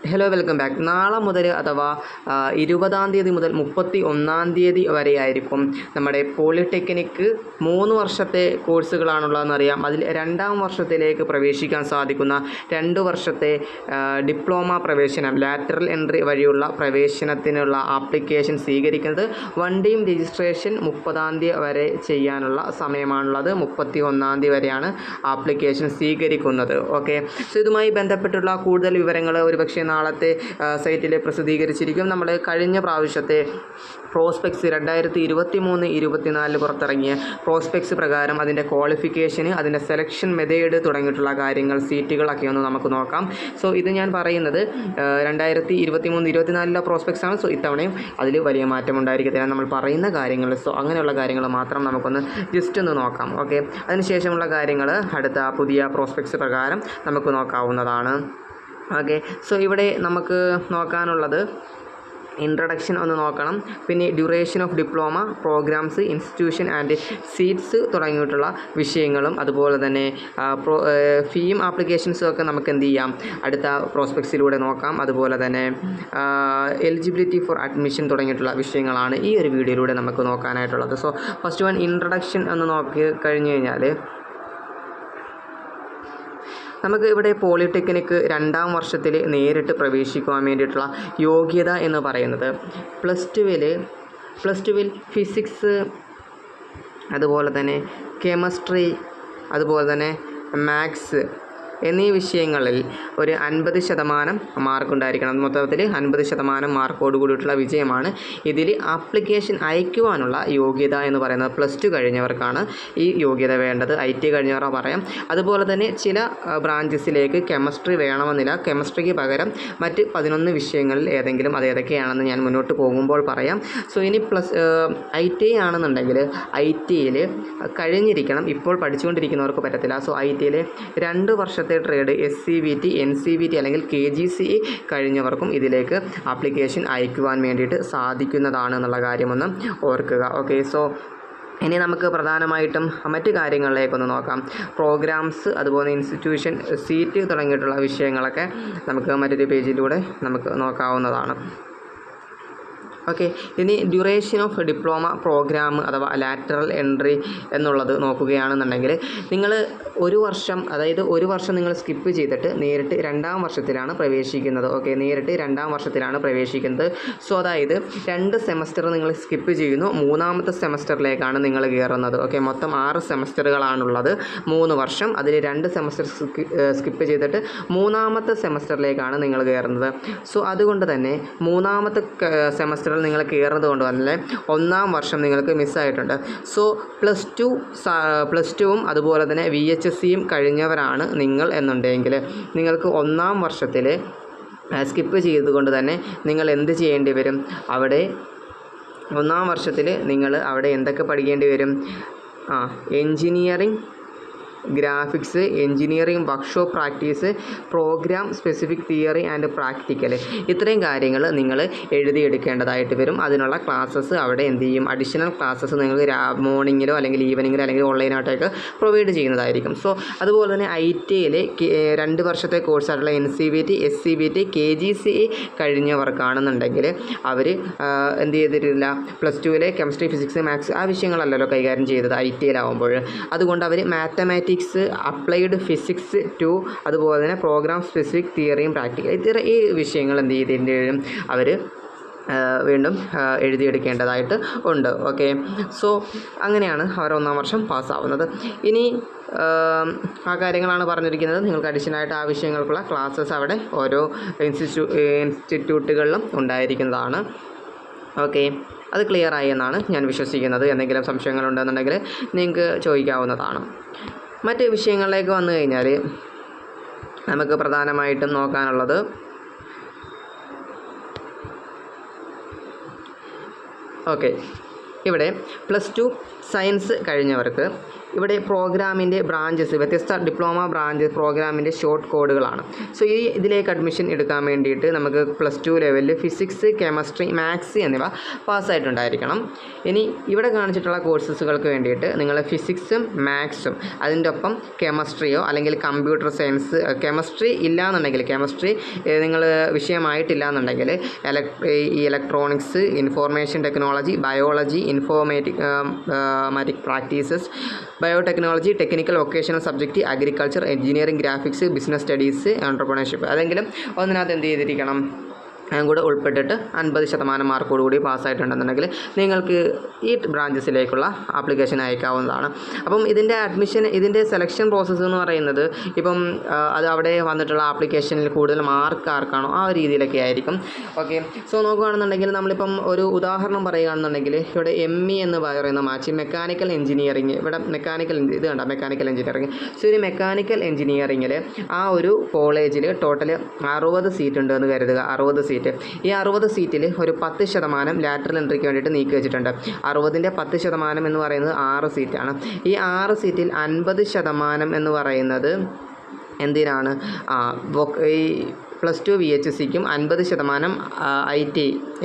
Hello welcome back. നാളെ മുതൽ അഥവാ 20-ാം തീയതി മുതൽ 31-ാം തീയതി വരെ ആയിരിക്കും നമ്മുടെ പോളിടെക്നിക്ക് 3 വർഷത്തെ കോഴ്സുകളാണുള്ളതെന്നറിയാം. അതിൽ 2-ാം വർഷത്തിലേക്ക് പ്രവേശിക്കാൻ സാധിക്കുന്ന 2 വർഷത്തെ ഡിപ്ലോമ പ്രവേശനം ലാറ്ററൽ എൻട്രി വഴിയുള്ള പ്രവേശനത്തിനുള്ള ആപ്ലിക്കേഷൻ സ്വീകരിക്കുന്നത് വണ്ടിയും രജിസ്ട്രേഷൻ 30-ാം തീയതി വരെ ചെയ്യാനുള്ള സമയമാണുള്ളത്. 31-ാം തീയതി വരെയാണ് ആപ്ലിക്കേഷൻ സ്വീകരിക്കുന്നത്. ഓക്കെ, സോ ഇതുമായി ബന്ധപ്പെട്ടുള്ള കൂടുതൽ വിവരങ്ങൾ ഒരുപക്ഷെ നാളത്തെ സൈറ്റിൽ പ്രസിദ്ധീകരിച്ചിരിക്കും. നമ്മൾ കഴിഞ്ഞ പ്രാവശ്യത്തെ പ്രോസ്പെക്ട്സ് 2023-24 പുറത്തിറങ്ങിയ പ്രോസ്പെക്ട്സ് പ്രകാരം അതിൻ്റെ ക്വാളിഫിക്കേഷന്, അതിൻ്റെ സെലക്ഷൻ മെത്തേഡ് തുടങ്ങിയിട്ടുള്ള കാര്യങ്ങൾ, സീറ്റുകളൊക്കെ ഒന്ന് നമുക്ക് നോക്കാം. സോ ഇത് ഞാൻ പറയുന്നത് 2023-24 പ്രോസ്പെക്ട്സ് ആണ്. സോ ഇത്തവണയും അതിൽ വലിയ മാറ്റം ഉണ്ടായിരിക്കത്തില്ല. നമ്മൾ പറയുന്ന കാര്യങ്ങൾ, സോ അങ്ങനെയുള്ള കാര്യങ്ങൾ മാത്രം നമുക്കൊന്ന് ജസ്റ്റ് ഒന്ന് നോക്കാം. ഓക്കെ, അതിനുശേഷമുള്ള കാര്യങ്ങൾ അടുത്ത പുതിയ പ്രോസ്പെക്ട്സ് പ്രകാരം നമുക്ക് നോക്കാവുന്നതാണ്. ഓക്കെ, സോ ഇവിടെ നമുക്ക് നോക്കാനുള്ളത് ഇൻട്രഡക്ഷൻ ഒന്ന് നോക്കണം. പിന്നെ duration of diploma, programmes, institution and seats തുടങ്ങിയിട്ടുള്ള വിഷയങ്ങളും അതുപോലെ തന്നെ ഫീയും ആപ്ലിക്കേഷൻസും ഒക്കെ നമുക്ക് എന്ത് ചെയ്യാം, അടുത്ത പ്രോസ്പെക്ട്സിലൂടെ നോക്കാം. അതുപോലെ തന്നെ എലിജിബിലിറ്റി ഫോർ അഡ്മിഷൻ തുടങ്ങിയിട്ടുള്ള വിഷയങ്ങളാണ് ഈ ഒരു വീഡിയോയിലൂടെ നമുക്ക് നോക്കാനായിട്ടുള്ളത്. സോ ഫസ്റ്റ് വൺ ഇൻട്രഡക്ഷൻ എന്ന് നോക്കി കഴിഞ്ഞ് കഴിഞ്ഞാൽ നമുക്ക് ഇവിടെ പോളിടെക്നിക്ക് 2-ാം വർഷത്തിൽ നേരിട്ട് പ്രവേശിക്കുവാൻ വേണ്ടിയിട്ടുള്ള യോഗ്യത എന്ന് പറയുന്നത് പ്ലസ് ടുവിൽ ഫിസിക്സ്, അതുപോലെ തന്നെ കെമിസ്ട്രി, അതുപോലെ തന്നെ മാത്സ് എന്നീ വിഷയങ്ങളിൽ ഒരു 50% മാർക്ക് ഉണ്ടായിരിക്കണം. മൊത്തത്തിൽ 50% മാർക്കോട് കൂടിയിട്ടുള്ള വിജയമാണ് ഇതിൽ ആപ്ലിക്കേഷൻ അയക്കുവാനുള്ള യോഗ്യത എന്ന് പറയുന്നത്. പ്ലസ് 2 കഴിഞ്ഞവർക്കാണ് ഈ യോഗ്യത വേണ്ടത്. IT കഴിഞ്ഞവർ പറയാം. അതുപോലെ തന്നെ ചില ബ്രാഞ്ചസിലേക്ക് കെമിസ്ട്രി വേണമെന്നില്ല. കെമിസ്ട്രിക്ക് പകരം മറ്റ് 11 വിഷയങ്ങളിൽ ഏതെങ്കിലും അത് ഏതൊക്കെയാണെന്ന് ഞാൻ മുന്നോട്ട് പോകുമ്പോൾ പറയാം. സോ ഇനി IT ആണെന്നുണ്ടെങ്കിൽ ITയിൽ കഴിഞ്ഞിരിക്കണം. ഇപ്പോൾ പഠിച്ചുകൊണ്ടിരിക്കുന്നവർക്ക് പറ്റത്തില്ല. സോ ITയിൽ 2 വർഷത്തെ ട്രേഡ് SCVT, NCVT അല്ലെങ്കിൽ KGCE കഴിഞ്ഞവർക്കും ഇതിലേക്ക് ആപ്ലിക്കേഷൻ അയക്കുവാൻ വേണ്ടിയിട്ട് സാധിക്കുന്നതാണ് എന്നുള്ള കാര്യമൊന്ന് ഓർക്കുക. ഓക്കെ, സോ ഇനി നമുക്ക് പ്രധാനമായിട്ടും മറ്റ് കാര്യങ്ങളിലേക്കൊന്ന് നോക്കാം. പ്രോഗ്രാംസ്, അതുപോലെ ഇൻസ്റ്റിറ്റ്യൂഷൻ, സീറ്റ് തുടങ്ങിയിട്ടുള്ള വിഷയങ്ങളൊക്കെ നമുക്ക് മറ്റൊരു പേജിലൂടെ നമുക്ക് നോക്കാവുന്നതാണ്. ഓക്കെ, ഇനി ഡ്യൂറേഷൻ ഓഫ് ഡിപ്ലോമ പ്രോഗ്രാം അഥവാ ലാറ്ററൽ എൻട്രി എന്നുള്ളത് നോക്കുകയാണെന്നുണ്ടെങ്കിൽ നിങ്ങൾ ഒരു വർഷം നിങ്ങൾ സ്കിപ്പ് ചെയ്തിട്ട് നേരിട്ട് 2-ാം വർഷത്തിലാണ് പ്രവേശിക്കുന്നത്. ഓക്കെ, നേരിട്ട് 2-ാം വർഷത്തിലാണ് പ്രവേശിക്കുന്നത്. സോ അതായത് 2 സെമസ്റ്റർ നിങ്ങൾ സ്കിപ്പ് ചെയ്യുന്നു, 3-ാമത്തെ സെമസ്റ്ററിലേക്കാണ് നിങ്ങൾ കയറുന്നത്. ഓക്കെ, മൊത്തം 6 സെമസ്റ്ററുകളാണുള്ളത്, 3 വർഷം. അതിൽ 2 സെമസ്റ്റർ സ്കിപ്പ് ചെയ്തിട്ട് 3-ാമത്തെ സെമസ്റ്ററിലേക്കാണ് നിങ്ങൾ കയറുന്നത്. സോ അതുകൊണ്ട് തന്നെ 3-ാമത്തെ സെമസ്റ്ററിൽ നിങ്ങൾ കയറുന്നത് കൊണ്ട് തന്നെ 1-ാം വർഷം നിങ്ങൾക്ക് മിസ്സായിട്ടുണ്ട്. സോ പ്ലസ് ടുവും അതുപോലെ തന്നെ VHSCയും കഴിഞ്ഞവരാണ് നിങ്ങൾ എന്നുണ്ടെങ്കിൽ നിങ്ങൾക്ക് 1-ാം വർഷത്തിൽ സ്കിപ്പ് ചെയ്തുകൊണ്ട് തന്നെ നിങ്ങൾ എന്ത് ചെയ്യേണ്ടി വരും, അവിടെ 1-ാം വർഷത്തിൽ നിങ്ങൾ അവിടെ എന്തൊക്കെ പഠിക്കേണ്ടി വരും? Engineering graphics, engineering workshop practice, programme specific theory and practical, ഇത്രയും കാര്യങ്ങൾ നിങ്ങൾ എഴുതിയെടുക്കേണ്ടതായിട്ട് വരും. അതിനുള്ള ക്ലാസ്സസ് അവിടെ എന്ത് ചെയ്യും, അഡീഷണൽ ക്ലാസ്സസ് നിങ്ങൾക്ക് മോർണിംഗിലോ അല്ലെങ്കിൽ ഈവനിങ്ങിലോ അല്ലെങ്കിൽ ഓൺലൈനായിട്ടൊക്കെ പ്രൊവൈഡ് ചെയ്യുന്നതായിരിക്കും. സോ അതുപോലെ തന്നെ ITയിൽ 2 വർഷത്തെ കോഴ്സായിട്ടുള്ള NCVT, SCVT, KGCE കഴിഞ്ഞവർക്കാണെന്നുണ്ടെങ്കിൽ അവർ എന്ത് ചെയ്തിട്ടില്ല, പ്ലസ് 2-ലെ കെമിസ്ട്രി, ഫിസിക്സ്, മാത്സ് ആ വിഷയങ്ങളല്ലല്ലോ കൈകാര്യം ചെയ്തത് ITയിലാവുമ്പോൾ. അതുകൊണ്ട് അവർ മാത്തമാറ്റിക്സ്, അപ്ലൈഡ് ഫിസിക്സ് 2, അതുപോലെ തന്നെ പ്രോഗ്രാം സ്പെസിഫിക് തിയറിയും പ്രാക്ടിക്കൽ, ഈ വിഷയങ്ങൾ എന്ത് ചെയ്തിട്ടുണ്ട് അവർ വീണ്ടും എഴുതിയെടുക്കേണ്ടതായിട്ട് ഉണ്ട്. ഓക്കെ, സോ അങ്ങനെയാണ് അവർ 1-ാം വർഷം പാസ്സാവുന്നത്. ഇനി ആ കാര്യങ്ങളാണ് പറഞ്ഞിരിക്കുന്നത്. നിങ്ങൾക്ക് അഡീഷണലായിട്ട് ആ വിഷയങ്ങൾക്കുള്ള ക്ലാസ്സസ് അവിടെ ഓരോ ഇൻസ്റ്റിറ്റ്യൂട്ടുകളിലും ഉണ്ടായിരിക്കുന്നതാണ്. ഓക്കെ, അത് ക്ലിയർ ആയി എന്നാണ് ഞാൻ വിശ്വസിക്കുന്നത്. എന്തെങ്കിലും സംശയങ്ങളുണ്ടെന്നുണ്ടെങ്കിൽ നിങ്ങൾക്ക് ചോദിക്കാവുന്നതാണ്. മറ്റ് വിഷയങ്ങളിലേക്ക് വന്നു കഴിഞ്ഞാൽ നമുക്ക് പ്രധാനമായിട്ടും നോക്കാനുള്ളത് ഇവിടെ പ്ലസ് 2 സയൻസ് കഴിഞ്ഞവർക്ക് ഇവിടെ പ്രോഗ്രാമിൻ്റെ ബ്രാഞ്ചസ്, വ്യത്യസ്ത ഡിപ്ലോമ ബ്രാഞ്ച് പ്രോഗ്രാമിൻ്റെ ഷോർട്ട് കോഡുകളാണ്. സോ ഇതിലേക്ക് അഡ്മിഷൻ എടുക്കാൻ വേണ്ടിയിട്ട് നമുക്ക് +2 ലെവലിൽ ഫിസിക്സ്, കെമിസ്ട്രി, മാത്സ് എന്നിവ പാസ്സായിട്ടുണ്ടായിരിക്കണം. ഇനി ഇവിടെ കാണിച്ചിട്ടുള്ള കോഴ്സസുകൾക്ക് വേണ്ടിയിട്ട് നിങ്ങൾ ഫിസിക്സും മാത്സും അതിൻ്റെ ഒപ്പം കെമിസ്ട്രിയോ അല്ലെങ്കിൽ കമ്പ്യൂട്ടർ സയൻസ്, കെമിസ്ട്രി ഇല്ലയെന്നുണ്ടെങ്കിൽ, കെമിസ്ട്രി നിങ്ങൾ വിഷയമായിട്ടില്ല എന്നുണ്ടെങ്കിൽ ഈ electronics, information technology, biology, informatic practices, biotechnology, technical vocational subject, agriculture, engineering, graphics, business studies, entrepreneurship അതെങ്കിലും ഒന്നിനകത്ത് എന്ത് ചെയ്തിരിക്കണം, കൂടെ ഉൾപ്പെട്ടിട്ട് 50% മാർക്കോടുകൂടി പാസ്സായിട്ടുണ്ടെന്നുണ്ടെങ്കിൽ നിങ്ങൾക്ക് ഈ ബ്രാഞ്ചസിലേക്കുള്ള ആപ്ലിക്കേഷൻ അയക്കാവുന്നതാണ്. അപ്പം ഇതിൻ്റെ സെലക്ഷൻ പ്രോസസ്സ് എന്ന് പറയുന്നത് ഇപ്പം അത് അവിടെ വന്നിട്ടുള്ള ആപ്ലിക്കേഷനിൽ കൂടുതൽ മാർക്ക് ആർക്കാണോ ആ ഒരു രീതിയിലൊക്കെ ആയിരിക്കും. ഓക്കെ, സോ നോക്കുകയാണെന്നുണ്ടെങ്കിൽ നമ്മളിപ്പം ഒരു ഉദാഹരണം പറയുകയാണെന്നുണ്ടെങ്കിൽ ഇവിടെ ME എന്ന് പറയുന്ന മാച്ച് മെക്കാനിക്കൽ എഞ്ചിനീയറിംഗ്, ഇവിടെ മെക്കാനിക്കൽ എഞ്ചിനീയറിംഗ്. സോ ഒരു മെക്കാനിക്കൽ എഞ്ചിനീയറിംഗിൽ ആ ഒരു കോളേജിൽ ടോട്ടൽ 60 സീറ്റ് ഉണ്ട് എന്ന് കരുതുക. 60 സീറ്റ്. ഈ 60 സീറ്റിൽ ഒരു 10% ലാറ്ററൽ എൻട്രിക്ക് വേണ്ടിയിട്ട് നീക്കി വെച്ചിട്ടുണ്ട്. 60ൻ്റെ 10% എന്ന് പറയുന്നത് 6 സീറ്റാണ്. ഈ 6 സീറ്റിൽ 50% എന്ന് പറയുന്നത് എന്തിനാണ്? ഈ +2 VHSCക്കും 50% IT,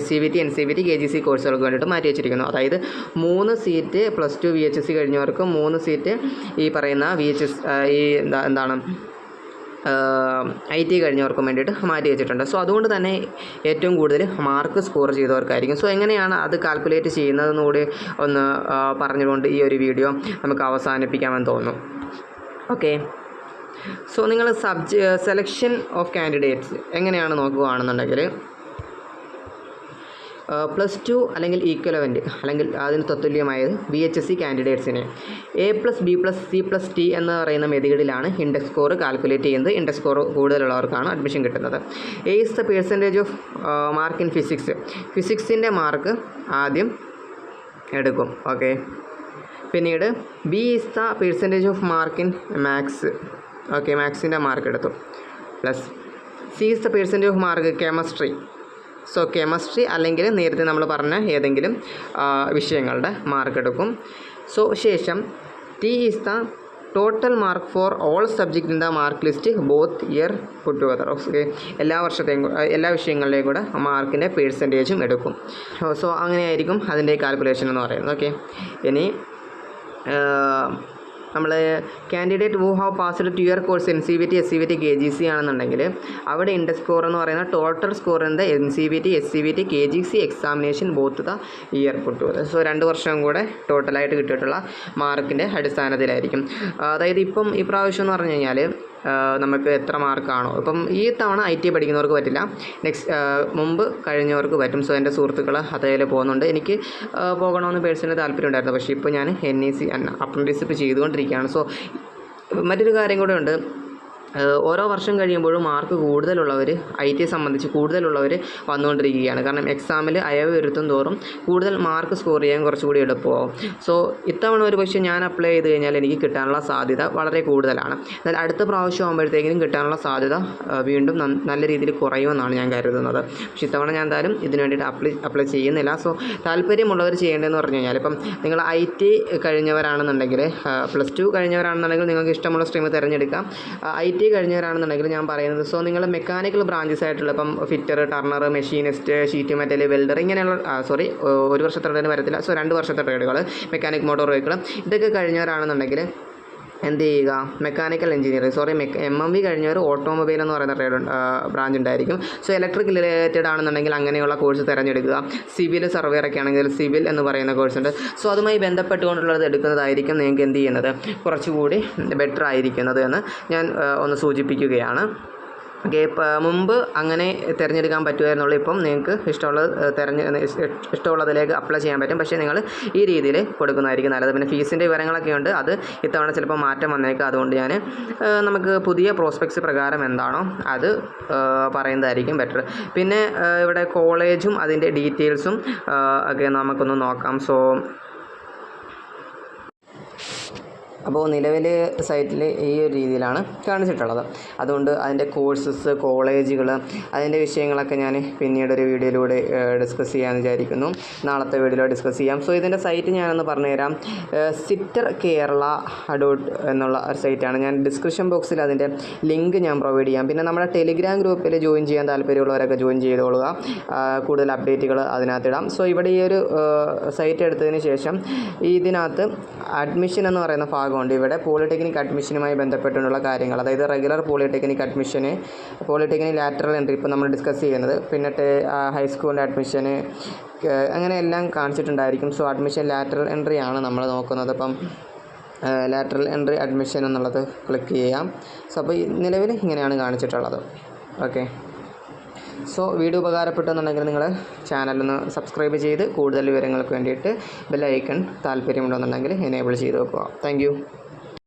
SCVT, NCVT, KGC കോഴ്സുകൾക്ക് വേണ്ടിയിട്ട് മാറ്റി വെച്ചിരിക്കുന്നു. അതായത് 3 സീറ്റ് +2 VHSC കഴിഞ്ഞവർക്കും 3 സീറ്റ് ഈ പറയുന്ന IT കഴിഞ്ഞവർക്കും വേണ്ടിയിട്ട് മാറ്റി വെച്ചിട്ടുണ്ട്. സോ അതുകൊണ്ട് തന്നെ ഏറ്റവും കൂടുതൽ മാർക്ക് സ്കോർ ചെയ്തവർക്കായിരിക്കും. സോ എങ്ങനെയാണ് അത് കാൽക്കുലേറ്റ് ചെയ്യുന്നതെന്നുകൂടി ഒന്ന് പറഞ്ഞുകൊണ്ട് ഈ ഒരു വീഡിയോ നമുക്ക് അവസാനിപ്പിക്കാമെന്ന് തോന്നുന്നു. ഓക്കെ, സോ നിങ്ങൾ സെലക്ഷൻ ഓഫ് കാൻഡിഡേറ്റ്സ് എങ്ങനെയാണ് നോക്കുകയാണെന്നുണ്ടെങ്കിൽ +2 അല്ലെങ്കിൽ ഈക്വലവൻ്റ് അല്ലെങ്കിൽ അതിന് തത്തുല്യമായത് VHSC കാൻഡിഡേറ്റ്സിനെ A+B+C+T എന്ന് പറയുന്ന മെത്തേഡിലാണ് ഇൻഡെക്സ് സ്കോർ കാൽക്കുലേറ്റ് ചെയ്യുന്നത്. ഇൻഡെക്സ് സ്കോർ കൂടുതലുള്ളവർക്കാണ് അഡ്മിഷൻ കിട്ടുന്നത്. A is the percentage of mark in physics. ഫിസിക്സിൻ്റെ മാർക്ക് ആദ്യം എടുക്കും. ഓക്കെ, പിന്നീട് B is the percentage of mark in maths. Okay, മാത്സിൻ്റെ മാർക്ക് എടുത്തു. Plus C is the percentage of mark chemistry. So chemistry അല്ലെങ്കിൽ നേരത്തെ നമ്മൾ പറഞ്ഞ ഏതെങ്കിലും വിഷയങ്ങളുടെ മാർക്ക് എടുക്കും. സോ ശേഷം T is the total mark for all subject in the mark list both year put together. Okay, എല്ലാ വിഷയങ്ങളുടെയും കൂടെ മാർക്കിൻ്റെ പെർസെൻറ്റേജും എടുക്കും. സോ അങ്ങനെയായിരിക്കും അതിൻ്റെ കാൽക്കുലേഷൻ എന്ന് പറയുന്നത്. ഓക്കെ, ഇനി നമ്മൾ candidate who have passed 2 year course NCVT, SCVT, KGC ആണെന്നുണ്ടെങ്കിൽ അവിടെ ഇൻഡെക്സ് സ്കോർ എന്ന് പറയുന്ന total score in the NCVT, SCVT, KGC examination both the year put. So 2 വർഷം കൂടെ ടോട്ടലായിട്ട് കിട്ടിയിട്ടുള്ള മാർക്കിൻ്റെ അടിസ്ഥാനത്തിലായിരിക്കും. അതായത് ഇപ്പം ഈ പ്രാവശ്യം എന്ന് പറഞ്ഞു കഴിഞ്ഞാൽ നമുക്ക് എത്ര മാർക്കാണോ, ഇപ്പം ഈ തവണ IT പഠിക്കുന്നവർക്ക് പറ്റില്ല, മുമ്പ് കഴിഞ്ഞവർക്ക് പറ്റും. സോ എൻ്റെ സുഹൃത്തുക്കൾ അതേൽ പോകുന്നുണ്ട്. എനിക്ക് പോകണമെന്ന് പേഴ്സണലി താല്പര്യം ഉണ്ടായിരുന്നു. പക്ഷേ ഇപ്പോൾ ഞാൻ NEC അപ്രൻറ്റീസ്ഷിപ്പ് ചെയ്തുകൊണ്ടിരിക്കുകയാണ്. സോ മറ്റൊരു കാര്യം കൂടെ ഉണ്ട്, ഓരോ വർഷം കഴിയുമ്പോഴും മാർക്ക് കൂടുതലുള്ളവർ IT സംബന്ധിച്ച് കൂടുതലുള്ളവർ വന്നുകൊണ്ടിരിക്കുകയാണ്. കാരണം എക്സാമിൽ അയവ് വരുത്തും തോറും കൂടുതൽ മാർക്ക് സ്കോർ ചെയ്യാൻ കുറച്ചുകൂടി എളുപ്പമാവും. സോ ഇത്തവണ ഒരു പക്ഷേ ഞാൻ അപ്ലൈ ചെയ്ത് കഴിഞ്ഞാൽ എനിക്ക് കിട്ടാനുള്ള സാധ്യത വളരെ കൂടുതലാണ്. എന്നാൽ അടുത്ത പ്രാവശ്യം ആകുമ്പോഴത്തേക്കും കിട്ടാനുള്ള സാധ്യത വീണ്ടും നല്ല രീതിയിൽ കുറയുമെന്നാണ് ഞാൻ കരുതുന്നത്. പക്ഷേ ഇത്തവണ ഞാൻ എന്തായാലും ഇതിന് വേണ്ടിയിട്ട് അപ്ലൈ ചെയ്യുന്നില്ല. സോ താല്പര്യമുള്ളവർ ചെയ്യേണ്ടതെന്ന് പറഞ്ഞു കഴിഞ്ഞാൽ ഇപ്പം നിങ്ങൾ IT കഴിഞ്ഞവരാണെന്നുണ്ടെങ്കിൽ, +2 കഴിഞ്ഞവരാണെന്നുണ്ടെങ്കിൽ നിങ്ങൾക്ക് ഇഷ്ടമുള്ള സ്ട്രീം തിരഞ്ഞെടുക്കാം. IT കഴിഞ്ഞവരാണെന്നുണ്ടെങ്കിൽ ഞാൻ പറയുന്നത്, സോ നിങ്ങൾ മെക്കാനിക്കൽ ബ്രാഞ്ചസ് ആയിട്ടുള്ള ഇപ്പം fitter, Turner, machinist, sheet metal, welder ഇങ്ങനെയുള്ള 1 വർഷത്തെ ട്രേഡ് വരത്തില്ല. സോ 2 വർഷത്തെ ട്രേഡുകൾ, മെക്കാനിക് മോട്ടോർ വെഹിക്കിൾ ഇതൊക്കെ കഴിഞ്ഞവരാണെന്നുണ്ടെങ്കിൽ എന്ത് ചെയ്യുക, മെക്കാനിക്കൽ എഞ്ചിനീയറിംഗ് MMV കഴിഞ്ഞവർ ഓട്ടോമൊബൈൽ എന്ന് പറയുന്ന ട്രേഡ് ബ്രാഞ്ച് ഉണ്ടായിരിക്കും. സോ ഇലക്ട്രിക് റിലേറ്റഡ് ആണെന്നുണ്ടെങ്കിൽ അങ്ങനെയുള്ള കോഴ്സ് തിരഞ്ഞെടുക്കുക. സിവിൽ സർവേറൊക്കെ ആണെങ്കിൽ സിവിൽ എന്ന് പറയുന്ന കോഴ്സ് ഉണ്ട്. സോ അതുമായി ബന്ധപ്പെട്ടുകൊണ്ടുള്ളത് എടുക്കുന്നതായിരിക്കും നിങ്ങൾക്ക് എന്ത് ചെയ്യുന്നത് കുറച്ചുകൂടി ബെറ്റർ ആയിരിക്കുന്നത് എന്ന് ഞാൻ ഒന്ന് സൂചിപ്പിക്കുകയാണ്. ഓക്കെ, മുമ്പ് അങ്ങനെ തിരഞ്ഞെടുക്കാൻ പറ്റുമായിരുന്നുള്ളൂ. ഇപ്പം നിങ്ങൾക്ക് ഇഷ്ടമുള്ളതിലേക്ക് അപ്ലൈ ചെയ്യാൻ പറ്റും. പക്ഷേ നിങ്ങൾ ഈ രീതിയിൽ കൊടുക്കുന്നതായിരിക്കും നല്ലത്. പിന്നെ ഫീസിൻ്റെ വിവരങ്ങളൊക്കെ ഉണ്ട്, അത് ഇത്തവണ ചിലപ്പോൾ മാറ്റം വന്നേക്കാം. അതുകൊണ്ട് ഞാൻ നമുക്ക് പുതിയ പ്രോസ്പെക്ട്സ് പ്രകാരം എന്താണോ അത് പറയുന്നതായിരിക്കും ബെറ്റർ. പിന്നെ ഇവിടെ കോളേജും അതിൻ്റെ ഡീറ്റെയിൽസും ഒക്കെ നമുക്കൊന്ന് നോക്കാം. സോ അപ്പോൾ നിലവിൽ സൈറ്റിൽ ഈ ഒരു രീതിയിലാണ് കാണിച്ചിട്ടുള്ളത്. അതുകൊണ്ട് അതിൻ്റെ കോഴ്സസ്, കോളേജുകൾ, അതിൻ്റെ വിഷയങ്ങളൊക്കെ ഞാൻ പിന്നീടൊരു വീഡിയോയിലൂടെ ഡിസ്കസ് ചെയ്യാമെന്ന് വിചാരിക്കുന്നു. നാളത്തെ വീഡിയോയിൽ ഡിസ്കസ് ചെയ്യാം. സോ ഇതിൻ്റെ സൈറ്റ് ഞാനൊന്ന് പറഞ്ഞുതരാം. സിറ്റർ കേരള എന്നുള്ള ഒരു സൈറ്റാണ്. ഞാൻ ഡിസ്ക്രിപ്ഷൻ ബോക്സിൽ അതിൻ്റെ ലിങ്ക് ഞാൻ പ്രൊവൈഡ് ചെയ്യാം. പിന്നെ നമ്മുടെ ടെലിഗ്രാം ഗ്രൂപ്പിൽ ജോയിൻ ചെയ്യാൻ താല്പര്യമുള്ളവരൊക്കെ ജോയിൻ ചെയ്തോളുക. കൂടുതൽ അപ്ഡേറ്റുകൾ അതിനകത്തിടാം. സോ ഇവിടെ ഈ ഒരു സൈറ്റ് എടുത്തതിന് ശേഷം ഇതിനകത്ത് അഡ്മിഷൻ എന്ന് പറയുന്ന ഭാഗമുണ്ട്. ഇവിടെ പോളിടെക്നിക് അഡ്മിഷനുമായി ബന്ധപ്പെട്ടുള്ള കാര്യങ്ങൾ, അതായത് റെഗുലർ പോളിടെക്നിക് അഡ്മിഷന്, പോളിടെക്നിക് ലാറ്ററൽ എൻട്രി ഇപ്പോൾ നമ്മൾ ഡിസ്കസ് ചെയ്യുന്നത്, പിന്നെ ഹൈസ്കൂളിൻ്റെ അഡ്മിഷന്, അങ്ങനെ എല്ലാം കാണിച്ചിട്ടുണ്ടായിരിക്കും. സോ അഡ്മിഷൻ ലാറ്ററൽ എൻട്രി ആണ് നമ്മൾ നോക്കുന്നത്. അപ്പം ലാറ്ററൽ എൻട്രി അഡ്മിഷൻ എന്നുള്ളത് ക്ലിക്ക് ചെയ്യാം. സോ അപ്പോൾ നിലവിൽ ഇങ്ങനെയാണ് കാണിച്ചിട്ടുള്ളത്. ഓക്കെ, സോ വീഡിയോ ഉപകാരപ്പെട്ടെന്നുണ്ടെങ്കിൽ നിങ്ങൾ ചാനലൊന്ന് സബ്സ്ക്രൈബ് ചെയ്ത് കൂടുതൽ വിവരങ്ങൾക്ക് വേണ്ടിയിട്ട് ബെൽ ഐക്കൺ താല്പര്യമുണ്ടെന്നുണ്ടെങ്കിൽ എനേബിൾ ചെയ്ത് വെക്കുക. Thank you.